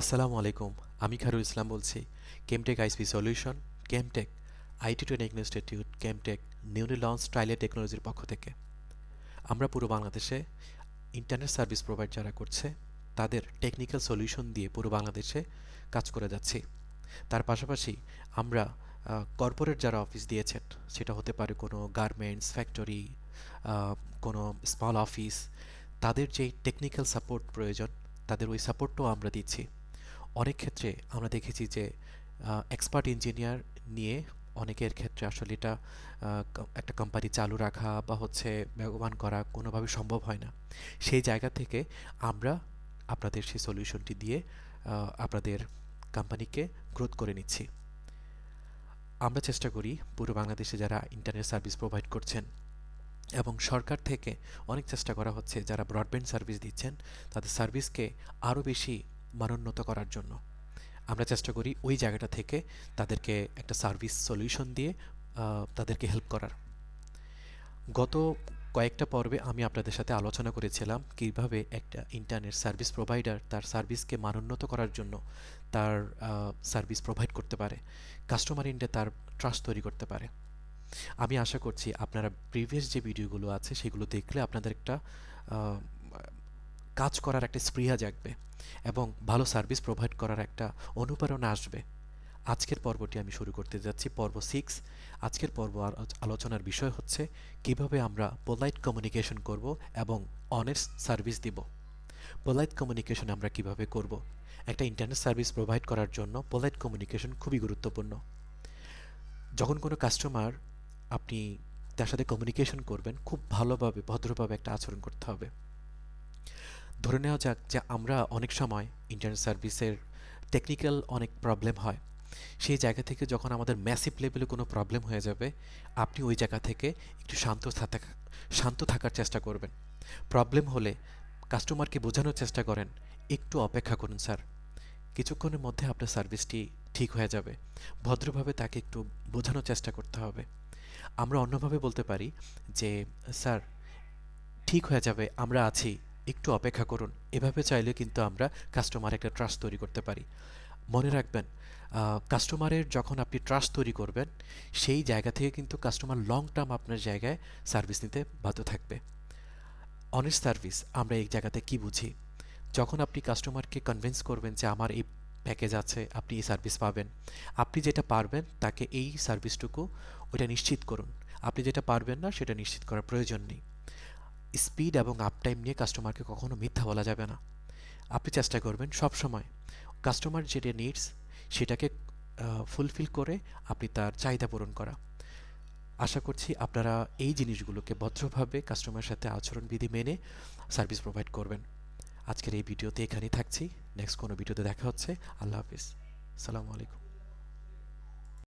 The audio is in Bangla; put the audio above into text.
আসসালামু আলাইকুম। আমি খায়রুল ইসলাম বলছি। Chemtech ISP solution, Chemtech, IT training institute, Chemtech, newly launch ট্রাইলে টেকনোলজির পক্ষ থেকে। আমরা পুরো বাংলাদেশে ইন্টারনেট সার্ভিস প্রোভাইড যারা করছে তাদের টেকনিক্যাল সলিউশন দিয়ে পুরো বাংলাদেশে কাজ করে যাচ্ছি। তার পাশাপাশি আমরা কর্পোরেট যারা অফিস দিয়েছেন, সেটা হতে পারে কোনো গার্মেন্টস ফ্যাক্টরি, কোনো স্মল অফিস, তাদের যেই টেকনিক্যাল সাপোর্ট প্রয়োজন তাদের ওই সাপোর্টটাও আমরা দিচ্ছি। অনেক ক্ষেত্রে আমরা দেখেছি যে এক্সপার্ট ইঞ্জিনিয়ার নিয়ে অনেকের ক্ষেত্রে আসলে এটা একটা কোম্পানি চালু রাখা বা হচ্ছে ব্যবহার করা কোনোভাবে সম্ভব হয় না। সেই জায়গা থেকে আমরা আপনাদের সেই সলিউশনটি দিয়ে আপনাদের কোম্পানিকে গ্রোথ করে নিচ্ছি। আমরা চেষ্টা করি পুরো বাংলাদেশে যারা ইন্টারনেট সার্ভিস প্রোভাইড করছেন এবং সরকার থেকে অনেক চেষ্টা করা হচ্ছে যারা ব্রডব্যান্ড সার্ভিস দিচ্ছেন তাদের সার্ভিসকে আরও বেশি মানোন্নত করার জন্য। আমরা চেষ্টা করি ওই জায়গাটা থেকে তাদেরকে একটা সার্ভিস সলিউশন দিয়ে তাদেরকে হেল্প করার। গত কয়েকটা পর্বে আমি আপনাদের সাথে আলোচনা করেছিলাম কিভাবে একটা ইন্টারনেট সার্ভিস প্রোভাইডার তার সার্ভিসকে মানোন্নত করার জন্য তার সার্ভিস প্রোভাইড করতে পারে, কাস্টমার ইন্ডে তার ট্রাস্ট তৈরি করতে পারে। আমি আশা করছি আপনারা প্রিভিয়াস যে ভিডিওগুলো আছে সেগুলো দেখলে আপনাদের একটা আহ, কাজ করার একটা স্পৃহা জাগবে এবং ভালো সার্ভিস প্রোভাইড করার একটা অনুপ্রেরণা আসবে। আজকের পর্বটি আমি শুরু করতে যাচ্ছি, পর্ব 6। আজকের পর্ব আলোচনার বিষয় হচ্ছে কিভাবে আমরা পোলাইট কমিউনিকেশন করব এবং অনেস্ট সার্ভিস দিব। পোলাইট কমিউনিকেশন আমরা কিভাবে করব? একটা ইন্টারনেট সার্ভিস প্রোভাইড করার জন্য পোলাইট কমিউনিকেশন খুবই গুরুত্বপূর্ণ। যখন কোনো কাস্টমার আপনি তার সাথে কমিউনিকেশন করবেন, খুব ভালোভাবে ভদ্রভাবে একটা আচরণ করতে হবে। ধরে নেওয়া যাক যে আমরা অনেক সময় ইন্টারনেট সার্ভিসের টেকনিক্যাল অনেক প্রবলেম হয়। সেই জায়গা থেকে যখন আমাদের ম্যাসিভ লেভেলে কোনো প্রবলেম হয়ে যাবে, আপনি ওই জায়গা থেকে একটু শান্ত থাকার চেষ্টা করবেন। প্রবলেম হলে কাস্টমারকে বোঝানোর চেষ্টা করেন, একটু অপেক্ষা করুন স্যার, কিছুক্ষণের মধ্যে আপনার সার্ভিসটি ঠিক হয়ে যাবে। ভদ্রভাবে তাকে একটু বোঝানোর চেষ্টা করতে হবে। আমরা অন্যভাবে বলতে পারি যে স্যার, ঠিক হয়ে যাবে, আমরা আছি, একটু অপেক্ষা করুন। এভাবে চাইলে কিন্তু আমরা কাস্টমার একটা ট্রাস্ট তৈরি করতে পারি। মনে রাখবেন, কাস্টমারের যখন আপনি ট্রাস্ট তৈরি করবেন, সেই জায়গা থেকে কিন্তু কাস্টমার লং টার্ম আপনার জায়গায় সার্ভিস নিতে বাধ্য থাকবে। অনেস্ট সার্ভিস আমরা এই জায়গাতে কি বুঝি? যখন আপনি কাস্টমারকে কনভিন্স করবেন যে আমার এই প্যাকেজ আছে, আপনি এই সার্ভিস পাবেন, আপনি যেটা পারবেন তাকে এই সার্ভিসটুকু ওইটা নিশ্চিত করুন। আপনি যেটা পারবেন না সেটা নিশ্চিত করার প্রয়োজন নেই। স্পিড এবং আপটাইম নিয়ে কাস্টমারকে কখনো মিথ্যা বলা যাবে না। আপনি চেষ্টা করবেন সব সময় কাস্টমার যেটা নিডস সেটাকে ফুলফিল করে আপনি তার চাহিদা পূরণ করা। আশা করছি আপনারা এই জিনিসগুলোকে ভদ্রভাবে কাস্টমারের সাথে আচরণবিধি মেনে সার্ভিস প্রোভাইড করবেন। আজকের এই ভিডিওতে এখানেই থাকছি। নেক্সট কোনো ভিডিওতে দেখা হচ্ছে। আল্লাহ হাফিজ। আসসালামু আলাইকুম।